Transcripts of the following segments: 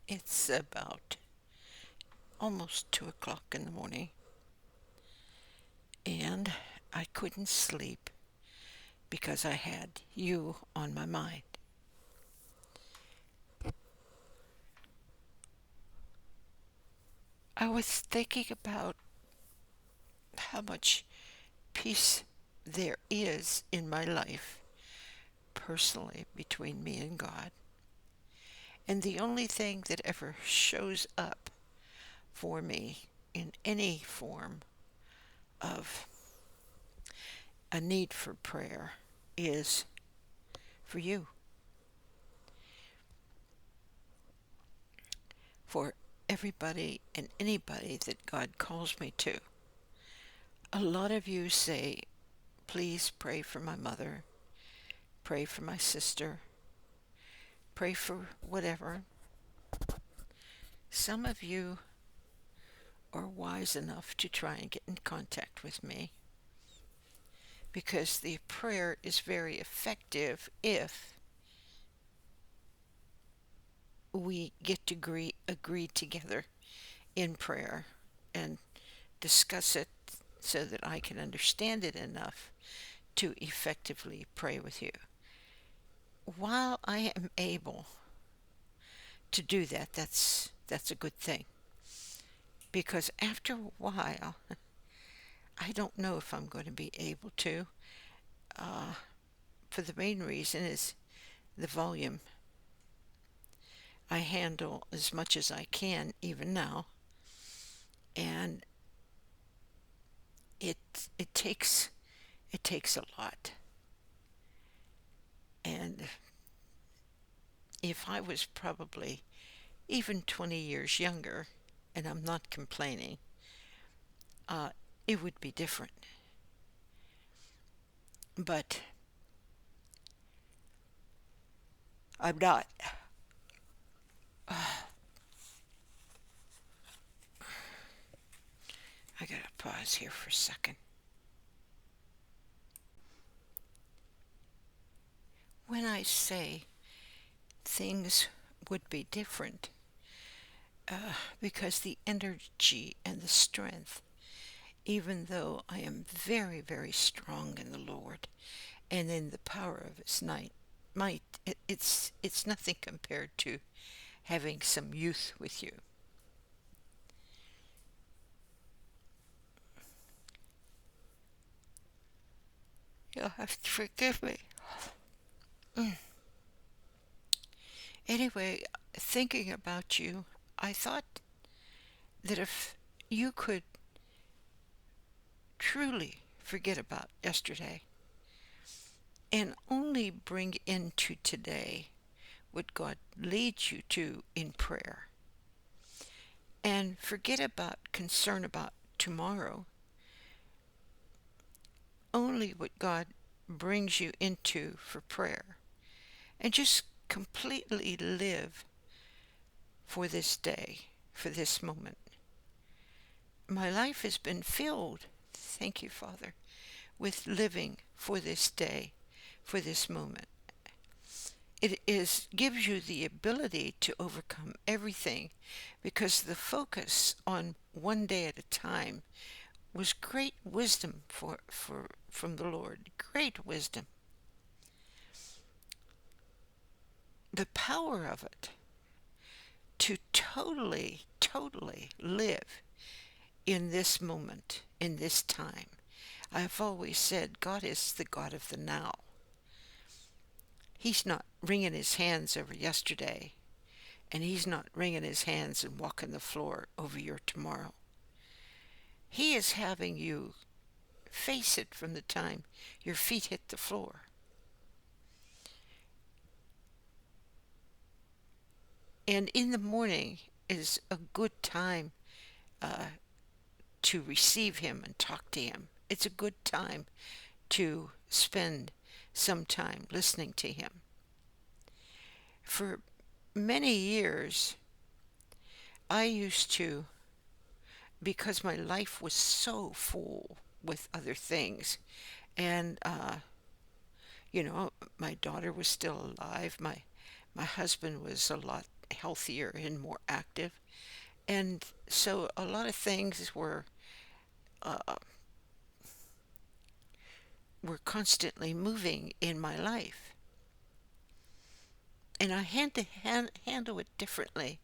It's about almost 2 o'clock in the morning, and I couldn't sleep because I had you on my mind. I was thinking about how much peace there is in my life, personally, between me and God. And the only thing that ever shows up for me in any form of a need for prayer is for you, for everybody and anybody that God calls me to. A lot of you say, please pray for my mother, pray for my sister, pray for whatever. Some of you are wise enough to try and get in contact with me because the prayer is very effective if we get to agree together in prayer and discuss it so that I can understand it enough to effectively pray with you. While I am able to do that, that's a good thing. Because after a while, I don't know if I'm going to be able to. Uh, for the main reason is the volume. I handle as much as I can even now, and it it takes it takes a lot. And if I was probably even 20 years younger, and I'm not complaining, uh, it would be different. But I'm not. I gotta pause here for a second. When I say things would be different, because the energy and the strength, even though I am very, very strong in the Lord and in the power of His might, it's nothing compared to having some youth with you. You'll have to forgive me. Mm. Anyway, thinking about you, I thought that if you could truly forget about yesterday and only bring into today what God leads you to in prayer, and forget about concern about tomorrow, only what God brings you into for prayer, and just completely live for this day, for this moment. My life has been filled, thank you, Father, with living for this day, for this moment. It gives you the ability to overcome everything because the focus on one day at a time was great wisdom from the Lord. Great wisdom. The power of it to totally live in this moment, in this time. I've always said God is the God of the now. He's not wringing his hands over yesterday, and he's not wringing his hands and walking the floor over your tomorrow. He is having you face it from the time your feet hit the floor. And in the morning is a good time uh, to receive him and talk to him. It's a good time to spend some time listening to him. For many years, I used to, because my life was so full with other things, and my daughter was still alive. My husband was a lot. healthier and more active. And so a lot of things uh, were constantly moving in my life. And I had to handle it differently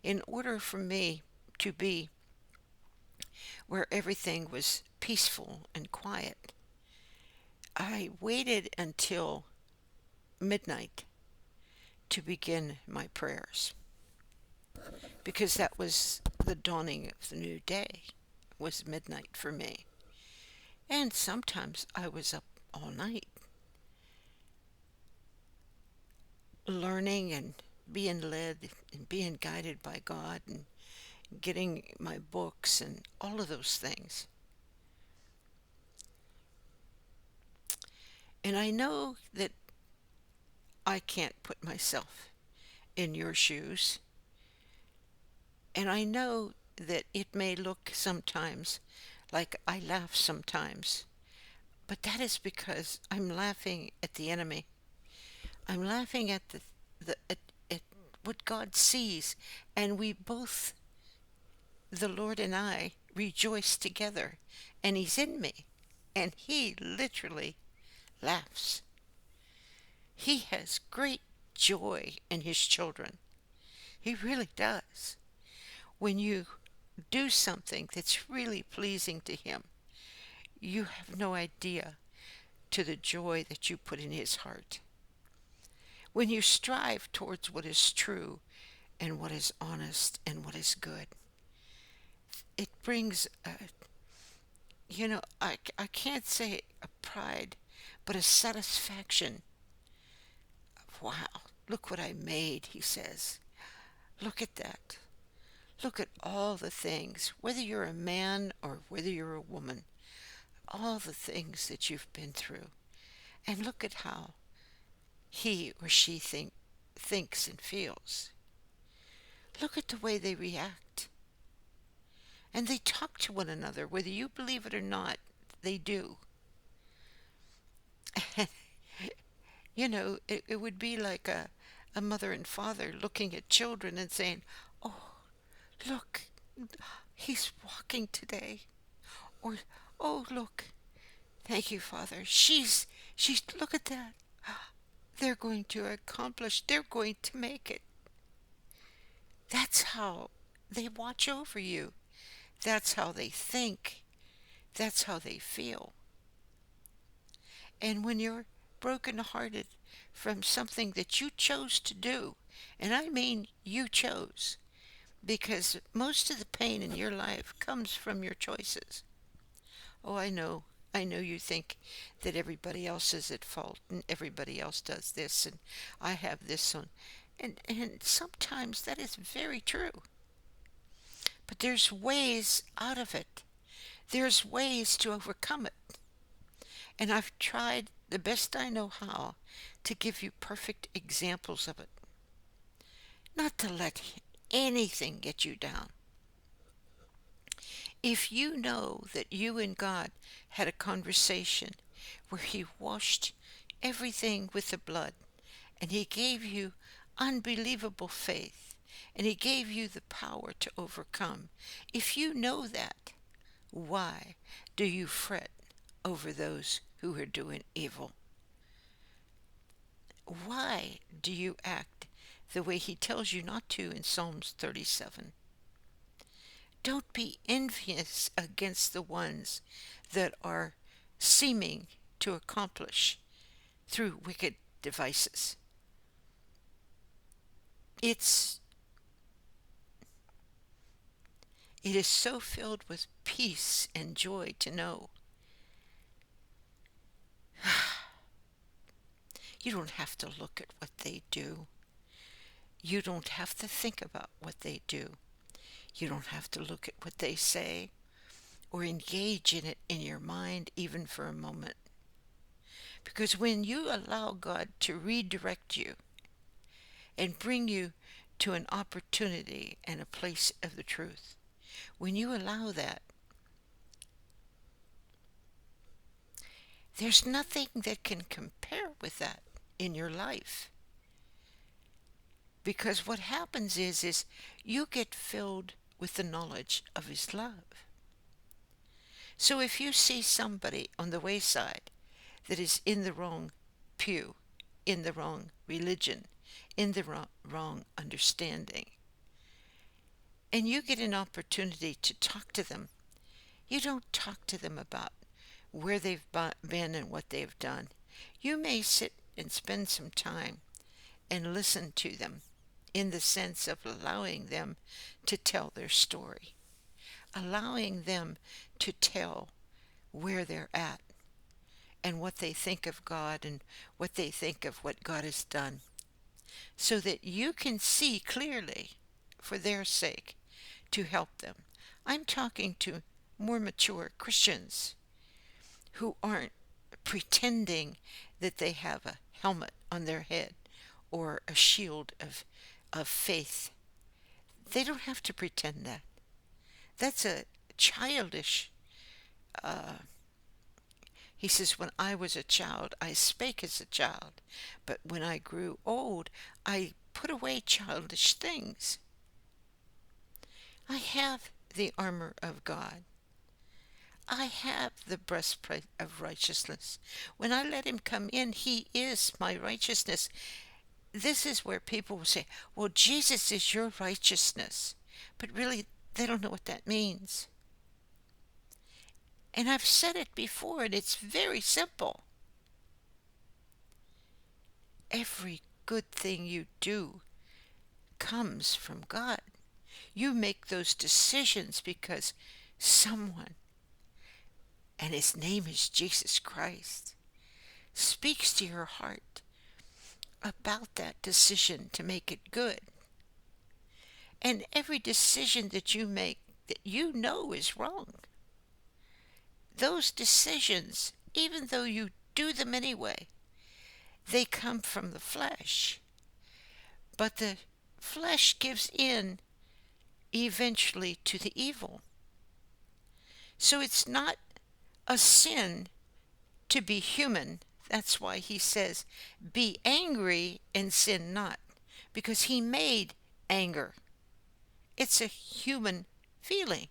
in order for me to be where everything was peaceful and quiet. I waited until midnight to begin my prayers because that was the dawning of the new day, was midnight for me. And sometimes I was up all night learning and being led and being guided by God and getting my books and all of those things. And I know that I can't put myself in your shoes. And I know that it may look sometimes like I laugh sometimes, but that is because I'm laughing at the enemy. I'm laughing at at what God sees, and we both, the Lord and I, rejoice together, and He's in me, and He literally laughs. He has great joy in His children. He really does. When you do something that's really pleasing to Him, you have no idea to the joy that you put in His heart. When you strive towards what is true and what is honest and what is good, it brings I can't say a pride, but a satisfaction. Wow, look what I made, he says. Look at that. Look at all the things, whether you're a man or whether you're a woman, all the things that you've been through. And look at how he or she thinks and feels. Look at the way they react. And they talk to one another, whether you believe it or not, they do. It would be like a mother and father looking at children and saying, "Oh, look, he's walking today." Or, "Oh, look, thank you, Father. Look at that. They're going to accomplish, they're going to make it." That's how they watch over you. That's how they think. That's how they feel. And when you're brokenhearted from something that you chose to do, and I mean you chose, because most of the pain in your life comes from your choices. Oh, I know. I know you think that everybody else is at fault and everybody else does this and I have this on. And sometimes that is very true. But there's ways out of it. There's ways to overcome it. And I've tried the best I know how to give you perfect examples of it. Not to let anything get you down. If you know that you and God had a conversation where He washed everything with the blood and He gave you unbelievable faith and He gave you the power to overcome, if you know that, why do you fret over those who are doing evil? Why do you act the way He tells you not to in Psalms 37? Don't be envious against the ones that are seeming to accomplish through wicked devices. It's it is so filled with peace and joy to know you don't have to look at what they do. You don't have to think about what they do. You don't have to look at what they say or engage in it in your mind even for a moment. Because when you allow God to redirect you and bring you to an opportunity and a place of the truth, when you allow that, there's nothing that can compare with that in your life. Because what happens is you get filled with the knowledge of his love. So if you see somebody on the wayside that is in the wrong pew, in the wrong religion, in the wrong understanding, and you get an opportunity to talk to them, you don't talk to them about where they've been and what they've done. You may sit and spend some time and listen to them in the sense of allowing them to tell their story, allowing them to tell where they're at and what they think of God and what they think of what God has done, so that you can see clearly for their sake to help them. I'm talking to more mature Christians who aren't pretending that they have a helmet on their head or a shield of faith. They don't have to pretend that. That's a childish. He says, when I was a child, I spake as a child, but when I grew old, I put away childish things. I have the armor of God. I have the breastplate of righteousness. When I let him come in, he is my righteousness. This is where people will say, well, Jesus is your righteousness. But really, they don't know what that means. And I've said it before, and it's very simple. Every good thing you do comes from God. You make those decisions because someone, and his name is Jesus Christ, speaks to your heart about that decision to make it good. And every decision that you make that you know is wrong, those decisions, even though you do them anyway, they come from the flesh. But the flesh gives in eventually to the evil. So it's not a sin to be human. That's why he says, be angry and sin not, because he made anger. It's a human feeling.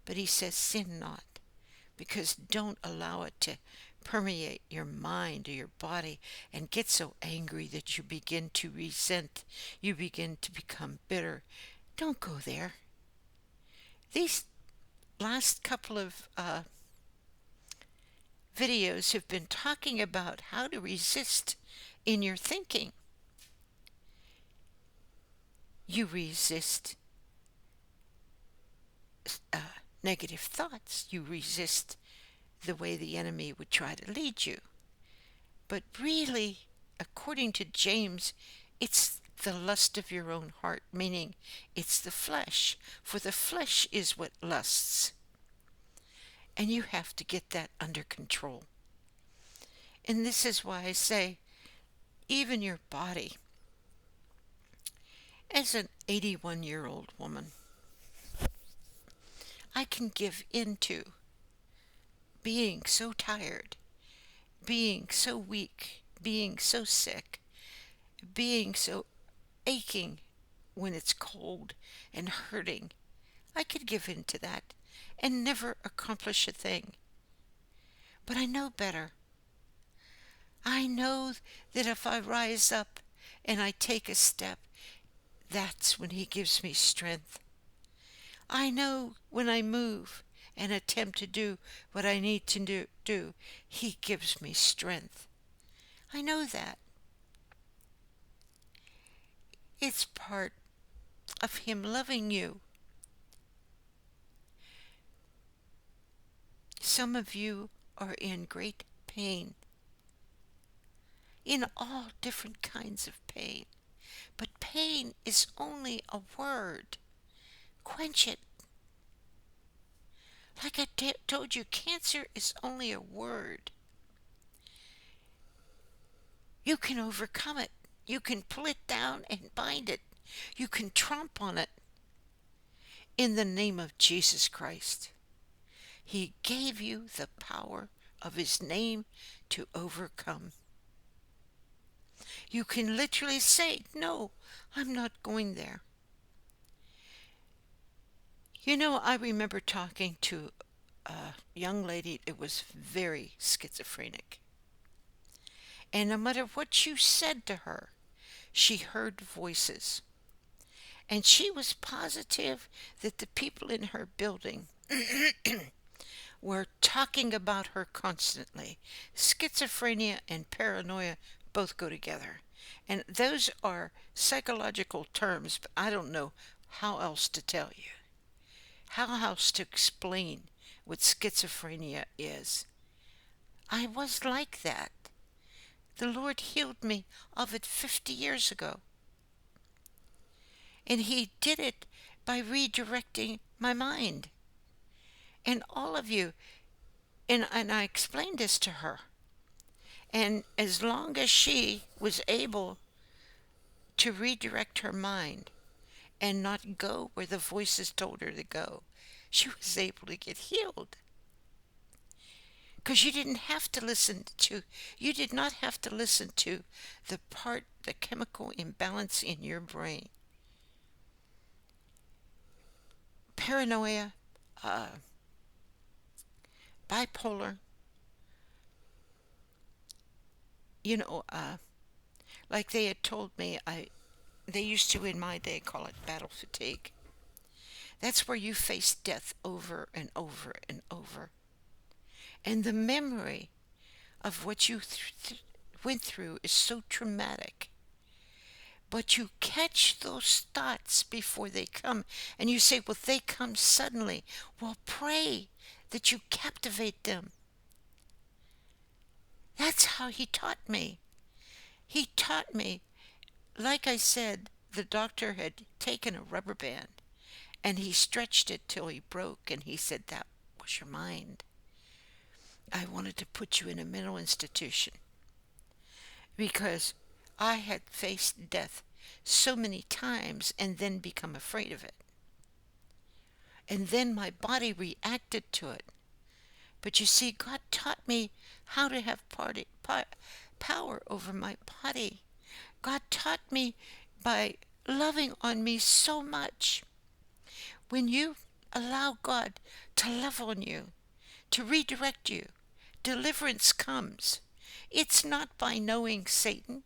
But he says, sin not, because don't allow it to permeate your mind or your body and get so angry that you begin to resent, you begin to become bitter. Don't go there. These last couple of videos have been talking about how to resist in your thinking. You resist negative thoughts. You resist the way the enemy would try to lead you. But really, according to James, it's the lust of your own heart, meaning it's the flesh. For the flesh is what lusts. And you have to get that under control. And this is why I say, even your body. As an 81-year-old woman, I can give into being so tired, being so weak, being so sick, being so aching when it's cold and hurting. I could give in to that and never accomplish a thing. But I know better. I know that if I rise up and I take a step, that's when he gives me strength. I know when I move and attempt to do what I need to do, he gives me strength. I know that. It's part of him loving you. Some of you are in great pain, in all different kinds of pain. But pain is only a word. Quench it. Like I told you, cancer is only a word. You can overcome it. You can pull it down and bind it. You can tromp on it. In the name of Jesus Christ. He gave you the power of his name to overcome. You can literally say, no, I'm not going there. I remember talking to a young lady that was very schizophrenic. And no matter what you said to her, she heard voices. And she was positive that the people in her building were talking about her constantly. Schizophrenia and paranoia both go together. And those are psychological terms, but I don't know how else to tell you, how else to explain what schizophrenia is. I was like that. The Lord healed me of it 50 years ago. And He did it by redirecting my mind. And all of you, and I explained this to her. And as long as she was able to redirect her mind and not go where the voices told her to go, she was able to get healed. Because you did not have to listen to the chemical imbalance in your brain. Paranoia, uh, bipolar, you know, like they had told me, they used to in my day call it battle fatigue. That's where you face death over and over and over. And the memory of what you went through is so traumatic. But you catch those thoughts before they come. And you say, well, they come suddenly. Well, pray that you captivate them. That's how He taught me. He taught me, like I said, the doctor had taken a rubber band and he stretched it till he broke, and he said, that was your mind. I wanted to put you in a mental institution because I had faced death so many times and then become afraid of it. And then my body reacted to it. But you see, God taught me how to have power over my body. God taught me by loving on me so much. When you allow God to love on you, to redirect you, deliverance comes. It's not by knowing Satan.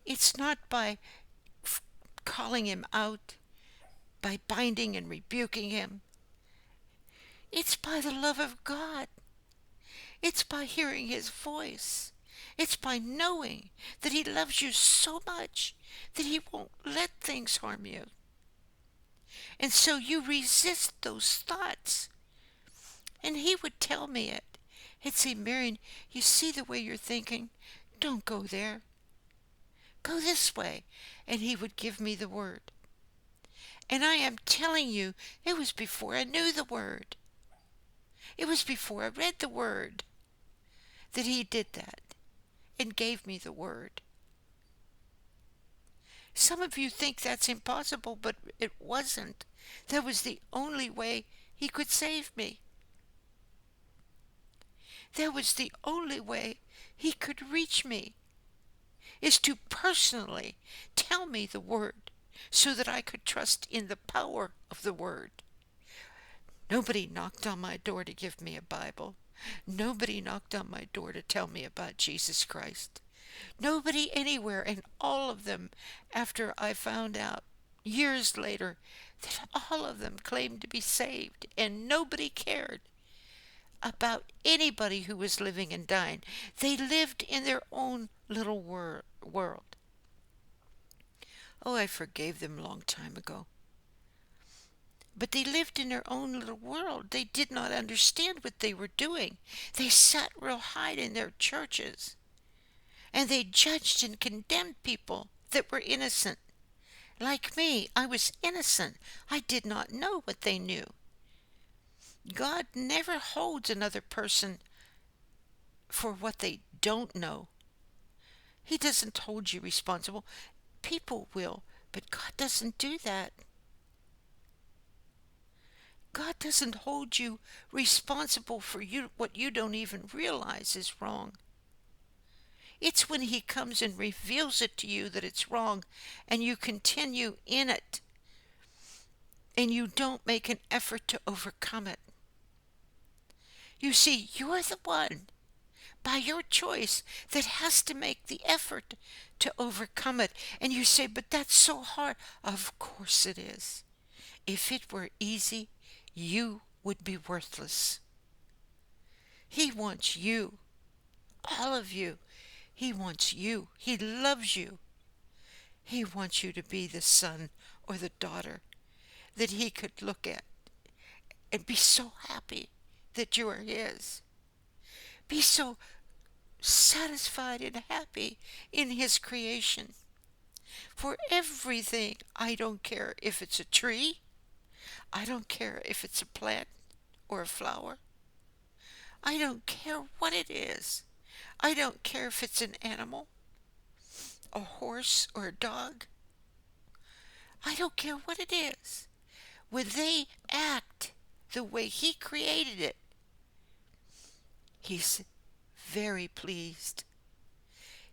It's not by calling him out, by binding and rebuking him. It's by the love of God. It's by hearing His voice. It's by knowing that He loves you so much that He won't let things harm you. And so you resist those thoughts. And He would tell me it. He'd say, Marion, you see the way you're thinking? Don't go there. Go this way. And He would give me the word. And I am telling you, it was before I knew the word. It was before I read the word that He did that and gave me the word. Some of you think that's impossible, but it wasn't. That was the only way He could save me. That was the only way He could reach me, is to personally tell me the word so that I could trust in the power of the word. Nobody knocked on my door to give me a Bible. Nobody knocked on my door to tell me about Jesus Christ. Nobody anywhere, and all of them, after I found out years later that all of them claimed to be saved, and nobody cared about anybody who was living and dying. They lived in their own little world. Oh, I forgave them a long time ago. But they lived in their own little world. They did not understand what they were doing. They sat real high in their churches. And they judged and condemned people that were innocent. Like me, I was innocent. I did not know what they knew. God never holds another person for what they don't know. He doesn't hold you responsible. People will, but God doesn't do that. God doesn't hold you responsible for what you don't even realize is wrong. It's when He comes and reveals it to you that it's wrong, and you continue in it, and you don't make an effort to overcome it. You see, you're the one, by your choice, that has to make the effort to overcome it. And you say, but that's so hard. Of course it is. If it were easy, you would be worthless. He wants you, all of you. He wants you. He loves you. He wants you to be the son or the daughter that He could look at and be so happy that you are His. Be so satisfied and happy in His creation. For everything, I don't care if it's a tree, I don't care if it's a plant or a flower, I don't care what it is. I don't care if it's an animal, a horse or a dog. I don't care what it is. When they act the way He created it, He's very pleased.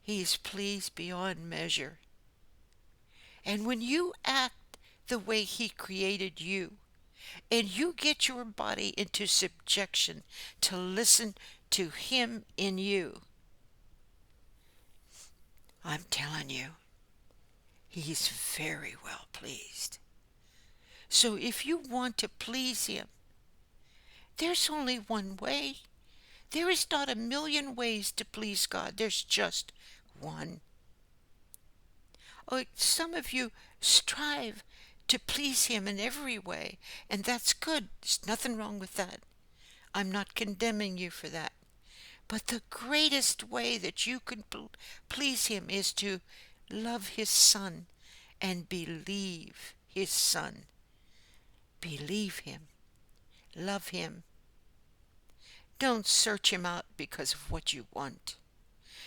He's pleased beyond measure. And when you act the way He created you, and you get your body into subjection to listen to Him in you, I'm telling you, He's very well pleased. So if you want to please Him, there's only one way. There is not a million ways to please God. There's just one. Oh, some of you strive to please Him in every way, and that's good. There's nothing wrong with that. I'm not condemning you for that. But the greatest way that you can please Him is to love His Son and believe His Son. Believe Him. Love Him. Don't search Him out because of what you want.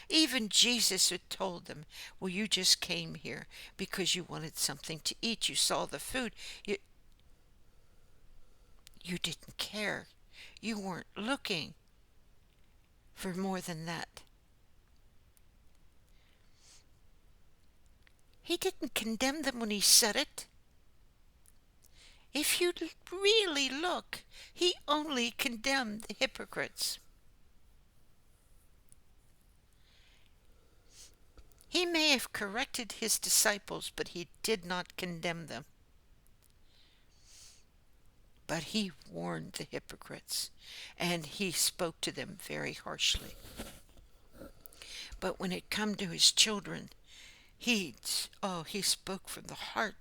Even Jesus had told them, well, you just came here because you wanted something to eat. You saw the food. You didn't care. You weren't looking for more than that. He didn't condemn them when He said it. If you really look, He only condemned the hypocrites. He may have corrected His disciples, but He did not condemn them. But He warned the hypocrites, and He spoke to them very harshly. But when it come to His children, He spoke from the heart,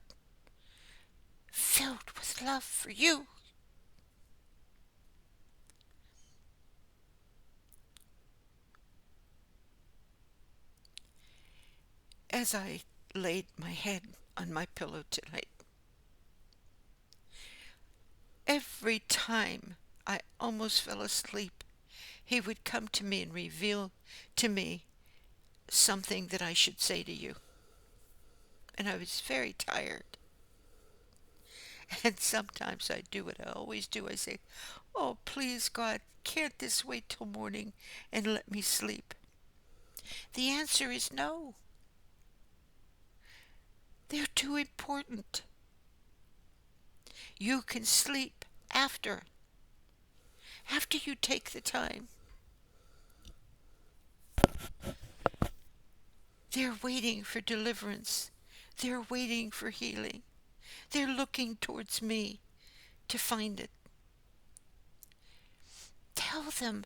filled with love for you. As I laid my head on my pillow tonight, every time I almost fell asleep, He would come to me and reveal to me something that I should say to you. And I was very tired. And sometimes I do what I always do. I say, oh, please, God, can't this wait till morning and let me sleep? The answer is no. They're too important. You can sleep after you take the time. They're waiting for deliverance. They're waiting for healing. They're looking towards me to find it. Tell them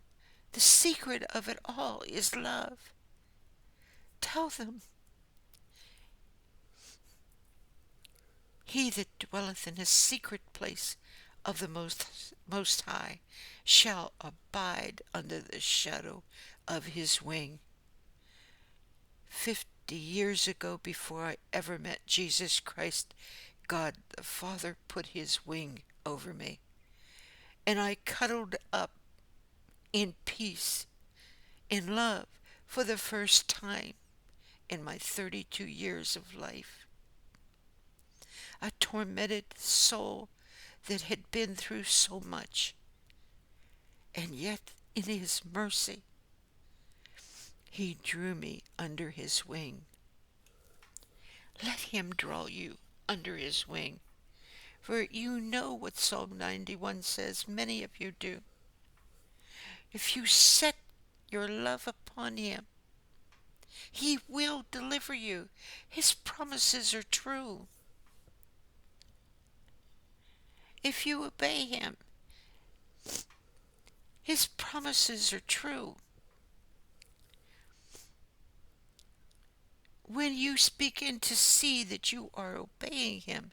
the secret of it all is love. Tell them, he that dwelleth in a secret place of the Most High shall abide under the shadow of His wing. 50 years ago, before I ever met Jesus Christ, God the Father put His wing over me. And I cuddled up in peace, in love, for the first time in my 32 years of life. A tormented soul that had been through so much, and yet in His mercy He drew me under his wing. Let him draw you under his wing. For you know what Psalm 91 says, many of you do. If you set your love upon him, he will deliver you. His promises are true. If you obey him, his promises are true. When you begin to see that you are obeying him,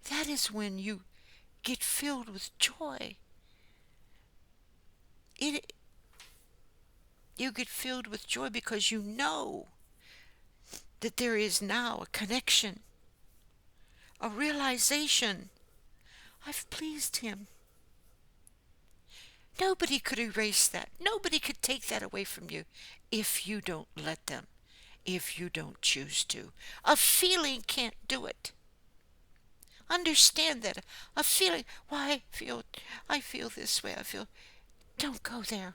that is when you get filled with joy. You get filled with joy because you know that there is now a connection, a realization. I've pleased him. Nobody could erase that. Nobody could take that away from you if you don't let them, if you don't choose to. A feeling can't do it. Understand that. A feeling, why I feel this way. Don't go there.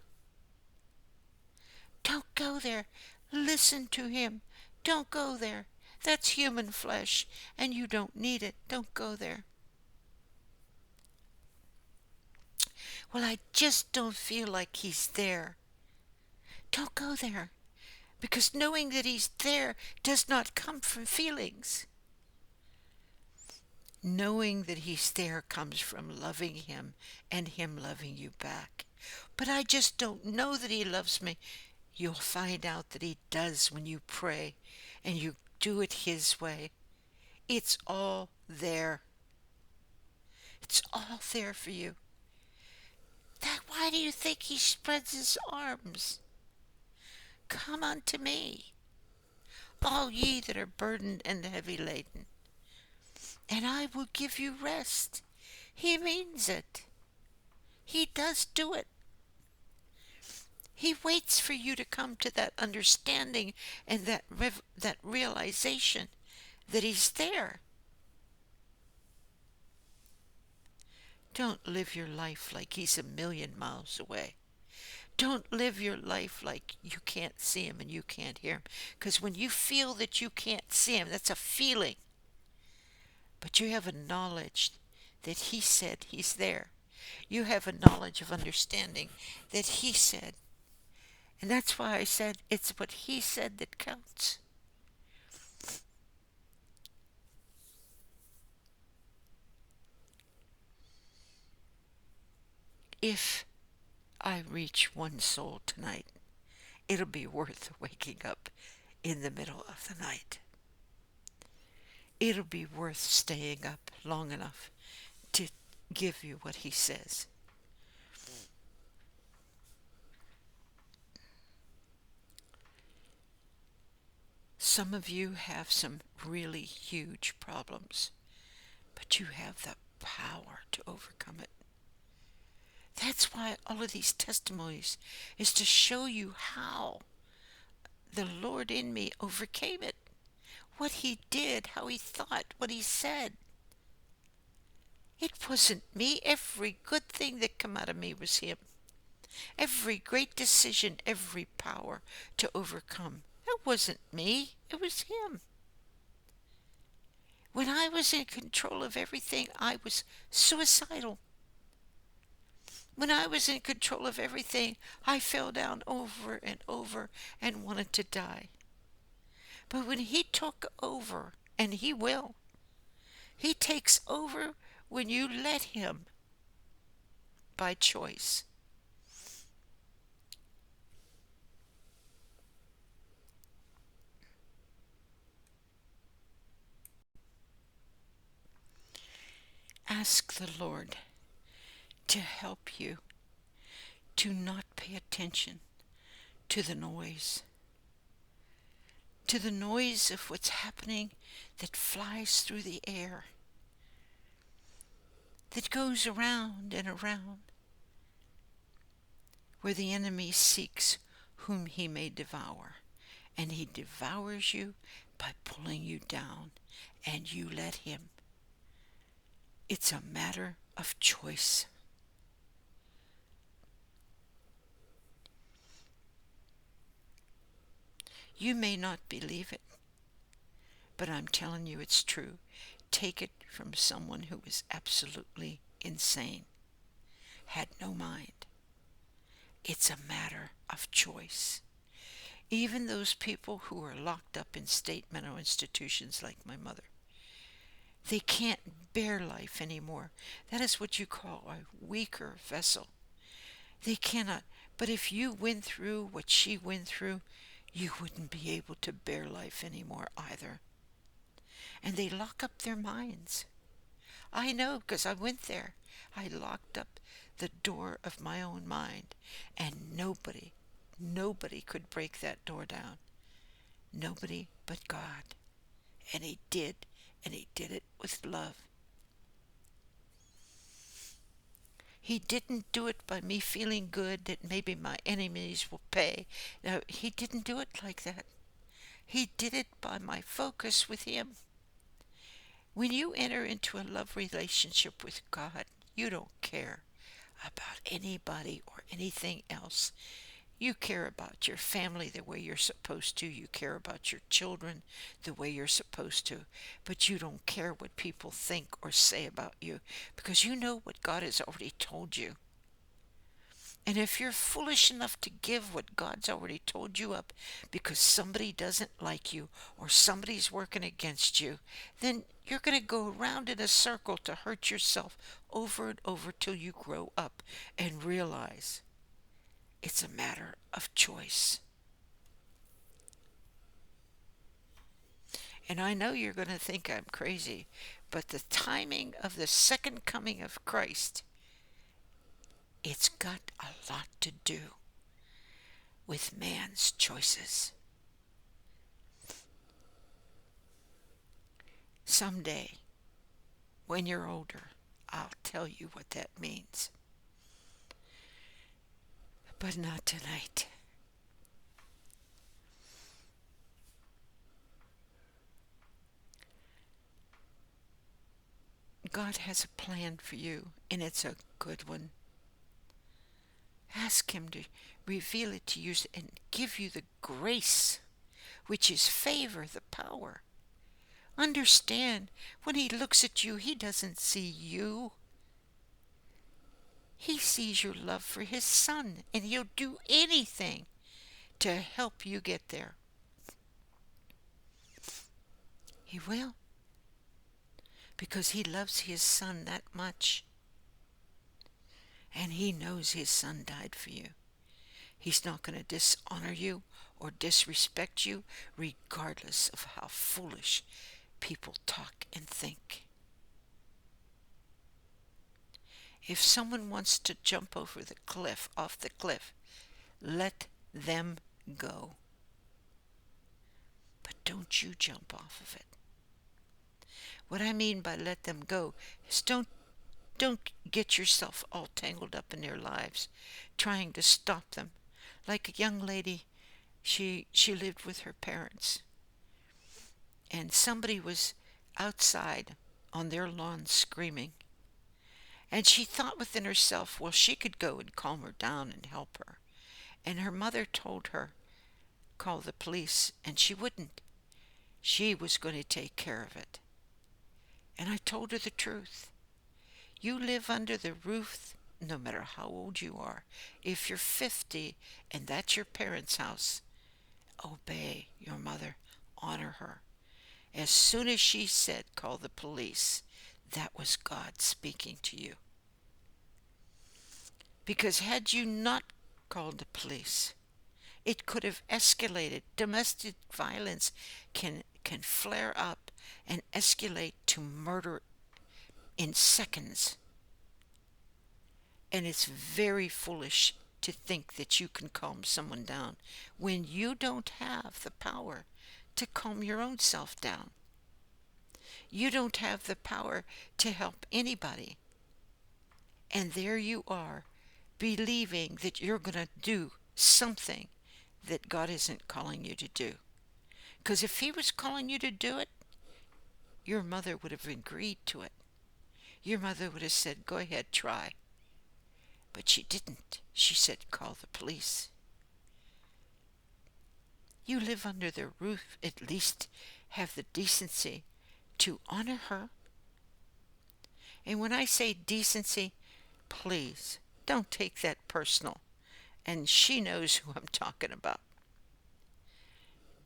Don't go there. Listen to him. Don't go there. That's human flesh, and you don't need it. Don't go there. Well, I just don't feel like he's there. Don't go there. Because knowing that he's there does not come from feelings. Knowing that he's there comes from loving him and him loving you back. But I just don't know that he loves me. You'll find out that he does when you pray and you do it his way. It's all there. It's all there for you. Why do you think he spreads his arms? Come unto me, all ye that are burdened and heavy laden, and I will give you rest. He means it. He does do it. He waits for you to come to that understanding and that realization that he's there. Don't live your life like he's a million miles away. Don't live your life like you can't see him and you can't hear him. Because when you feel that you can't see him, that's a feeling. But you have a knowledge that he said he's there. You have a knowledge of understanding that he said. And that's why I said it's what he said that counts. If I reach one soul tonight, it'll be worth waking up in the middle of the night. It'll be worth staying up long enough to give you what he says. Some of you have some really huge problems, but you have the power to overcome it. That's why all of these testimonies is to show you how the Lord in me overcame it. What he did, how he thought, what he said. It wasn't me. Every good thing that came out of me was him. Every great decision, every power to overcome. It wasn't me. It was him. When I was in control of everything, I was suicidal. When I was in control of everything, I fell down over and over and wanted to die. But when he took over, and he will, he takes over when you let him by choice. Ask the Lord to help you to not pay attention to the noise of what's happening that flies through the air, that goes around and around, where the enemy seeks whom he may devour, and he devours you by pulling you down, and you let him. It's a matter of choice. You may not believe it, but I'm telling you it's true. Take it from someone who was absolutely insane, had no mind. It's a matter of choice. Even those people who are locked up in state mental institutions like my mother, they can't bear life anymore. That is what you call a weaker vessel. They cannot. But if you went through what she went through, you wouldn't be able to bear life anymore either. And they lock up their minds. I know because I went there. I locked up the door of my own mind, and nobody could break that door down. Nobody but God. And He did, and He did it with love. He didn't do it by me feeling good that maybe my enemies will pay. No, He didn't do it like that. He did it by my focus with Him. When you enter into a love relationship with God, you don't care about anybody or anything else. You care about your family the way you're supposed to. You care about your children the way you're supposed to. But you don't care what people think or say about you because you know what God has already told you. And if you're foolish enough to give what God's already told you up because somebody doesn't like you or somebody's working against you, then you're going to go around in a circle to hurt yourself over and over till you grow up and realize it's a matter of choice. And I know you're going to think I'm crazy, but the timing of the second coming of Christ, it's got a lot to do with man's choices. Someday, when you're older, I'll tell you what that means. But not tonight. God has a plan for you, and it's a good one. Ask Him to reveal it to you and give you the grace, which is favor, the power. Understand, when He looks at you, He doesn't see you. He sees your love for His Son, and He'll do anything to help you get there. He will. Because He loves His Son that much. And He knows His Son died for you. He's not going to dishonor you or disrespect you, regardless of how foolish people talk and think. If someone wants to jump over the cliff, off the cliff, let them go. But don't you jump off of it. What I mean by let them go is don't get yourself all tangled up in their lives, trying to stop them. Like a young lady, she lived with her parents, and somebody was outside on their lawn screaming. And she thought within herself, well, she could go and calm her down and help her. And her mother told her, call the police, and she wouldn't. She was going to take care of it. And I told her the truth. You live under the roof no matter how old you are. If you're 50 and that's your parents' house, obey your mother, honor her. As soon as she said, call the police, that was God speaking to you. Because had you not called the police, it could have escalated. Domestic violence can flare up and escalate to murder in seconds. And it's very foolish to think that you can calm someone down when you don't have the power to calm your own self down. You don't have the power to help anybody. And there you are, believing that you're going to do something that God isn't calling you to do. Because if He was calling you to do it, your mother would have agreed to it. Your mother would have said, go ahead, try. But she didn't. She said, call the police. You live under their roof, at least have the decency to honor her. And when I say decency, please don't take that personal. And she knows who I'm talking about.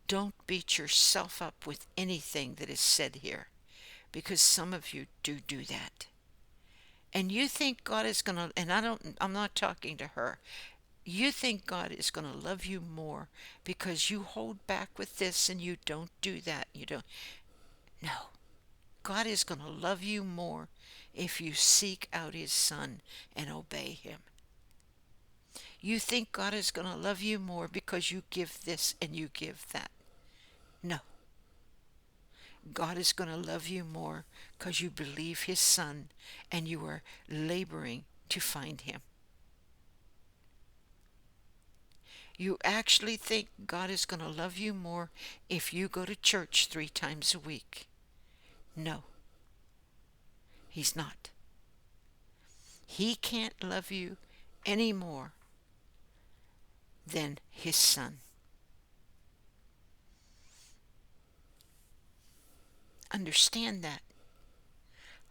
Don't beat yourself up with anything that is said here, because some of you do that. And you think God is going to, and I'm not talking to her. You think God is going to love you more because you hold back with this and you don't do that. You don't. No. God is going to love you more if you seek out His Son and obey Him. You think God is going to love you more because you give this and you give that. No. God is going to love you more because you believe His Son and you are laboring to find Him. You actually think God is going to love you more if you go to church 3 times a week. No, He's not. He can't love you any more than His Son. Understand that.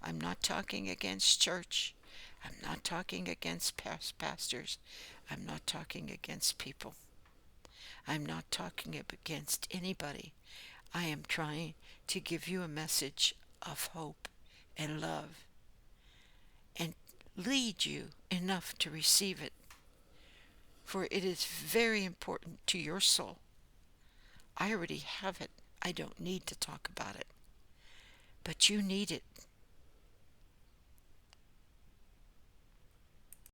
I'm not talking against church. I'm not talking against pastors. I'm not talking against people. I'm not talking against anybody. I am trying to give you a message of hope and love and lead you enough to receive it. For it is very important to your soul. I already have it. I don't need to talk about it. But you need it